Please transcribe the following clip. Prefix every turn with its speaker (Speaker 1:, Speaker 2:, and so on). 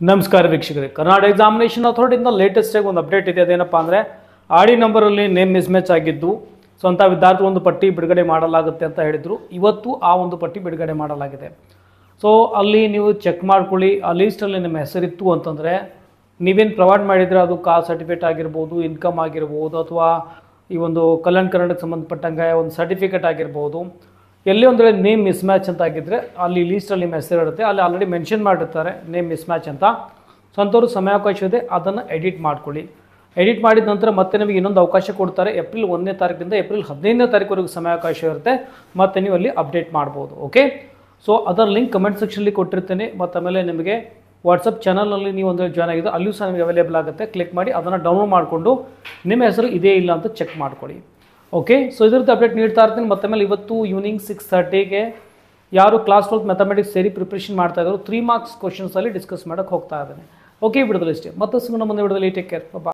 Speaker 1: ನಮಸ್ಕಾರ ವೀಕ್ಷಕರೇ, Karnataka examination ಅಥಾರಿಟಿಯಿಂದ latest ಆಗಿ ಒಂದು ಅಪ್ಡೇಟ್ ಇದೆ. ಅದೇನಪ್ಪಾ ಅಂದರೆ ಆಡಿ ನಂಬರಲ್ಲಿ ನೇಮ್ ಮಿಸ್ಮ್ಯಾಚ್ ಆಗಿದ್ದು ಸ್ವಂತ ವಿದ್ಯಾರ್ಥಿ ಒಂದು ಪಟ್ಟಿ ಬಿಡುಗಡೆ ಮಾಡಲಾಗುತ್ತೆ ಅಂತ ಹೇಳಿದರು. ಇವತ್ತು ಆ ಒಂದು ಪಟ್ಟಿ ಬಿಡುಗಡೆ ಮಾಡಲಾಗಿದೆ. ಸೊ ಅಲ್ಲಿ ನೀವು ಚೆಕ್ ಮಾಡ್ಕೊಳ್ಳಿ. ಆ ಲೀಸ್ಟಲ್ಲಿ ನಿಮ್ಮ ಹೆಸರಿತ್ತು ಅಂತಂದರೆ ನೀವೇನು ಪ್ರೊವೈಡ್ ಮಾಡಿದರೆ ಅದು ಕಾಸ್ಟ್ ಸರ್ಟಿಫಿಕೇಟ್ ಆಗಿರ್ಬೋದು, ಇನ್ಕಮ್ ಆಗಿರ್ಬೋದು, ಅಥವಾ ಈ ಒಂದು ಕಲ್ಯಾಣ ಕರ್ನಾಟಕಕ್ಕೆ ಸಂಬಂಧಪಟ್ಟಂಗೆ ಒಂದು ಸರ್ಟಿಫಿಕೇಟ್ ಆಗಿರ್ಬೋದು, ಎಲ್ಲಿ ಒಂದು ನೇಮ್ ಮಿಸ್ ಮ್ಯಾಚ್ ಅಂತ ಆಗಿದ್ದರೆ ಅಲ್ಲಿ ಲೀಸ್ಟಲ್ಲಿ ನಿಮ್ಮ ಹೆಸರು ಇರುತ್ತೆ. ಅಲ್ಲಿ ಆಲ್ರೆಡಿ ಮೆನ್ಷನ್ ಮಾಡಿರ್ತಾರೆ ನೇಮ್ ಮಿಸ್ ಮ್ಯಾಚ್ ಅಂತ. ಸೊ ಅಂಥವ್ರು ಸಮಯಾವಕಾಶ ಇದೆ, ಅದನ್ನು ಎಡಿಟ್ ಮಾಡ್ಕೊಳ್ಳಿ. ಎಡಿಟ್ ಮಾಡಿದ ನಂತರ ಮತ್ತೆ ನಿಮಗೆ ಇನ್ನೊಂದು ಅವಕಾಶ ಕೊಡ್ತಾರೆ. ಏಪ್ರಿಲ್ 1ನೇ ತಾರೀಕಿಂದ ಏಪ್ರಿಲ್ 15ನೇ ತಾರೀಕುವರೆಗೂ ಸಮಯಾವಕಾಶ ಇರುತ್ತೆ. ಮತ್ತು ನೀವು ಅಲ್ಲಿ ಅಪ್ಡೇಟ್ ಮಾಡ್ಬೋದು. ಓಕೆ, ಸೊ ಅದರ ಲಿಂಕ್ ಕಮೆಂಟ್ ಸೆಕ್ಷನಲ್ಲಿ ಕೊಟ್ಟಿರ್ತೇನೆ. ಮತ್ತು ಆಮೇಲೆ ನಿಮಗೆ ವಾಟ್ಸಪ್ ಚಾನಲ್ನಲ್ಲಿ ನೀವು ಒಂದು ಜಾಯ್ನ್ ಆಗಿದ್ದು ಅಲ್ಲಿಯೂ ಸಹ ನಿಮಗೆ ಅವೈಲೇಬಲ್ ಆಗುತ್ತೆ. ಕ್ಲಿಕ್ ಮಾಡಿ ಅದನ್ನು ಡೌನ್ಲೋಡ್ ಮಾಡಿಕೊಂಡು ನಿಮ್ಮ ಹೆಸರು ಇದೇ ಇಲ್ಲ ಅಂತ ಚೆಕ್ ಮಾಡ್ಕೊಳ್ಳಿ. ಓಕೆ, ಸೊ ಇದರದ್ದು ಅಪ್ಡೇಟ್ ನೀಡ್ತಾ ಇರ್ತೀನಿ. ಮತ್ತೆ ಮೇಲೆ ಇವತ್ತು ಈವ್ನಿಂಗ್ 6:30ಗೆ ಯಾರು ಕ್ಲಾಸ್ 12 ಮ್ಯಾಥಮೆಟಿಕ್ಸ್ ಸೇರಿ ಪ್ರಿಪ್ರೇಷನ್ ಮಾಡ್ತಾ ಇದ್ರು 3 ಮಾರ್ಕ್ಸ್ ಕ್ವಶನ್ಸಲ್ಲಿ ಡಿಸ್ಕಸ್ ಮಾಡೋಕ್ಕೆ ಹೋಗ್ತಾ ಇದ್ದೇನೆ. ಓಕೆ, ವಿಡಿಯೋದಲ್ಲಿ ಇಷ್ಟೇ. ಮತ್ತೆ ಸಿಗೋಣ ಮುಂದೆ ವಿಡಿಯೋದಲ್ಲಿ. ಟೇಕ್ ಕೇರ್, ಬಾಯ್.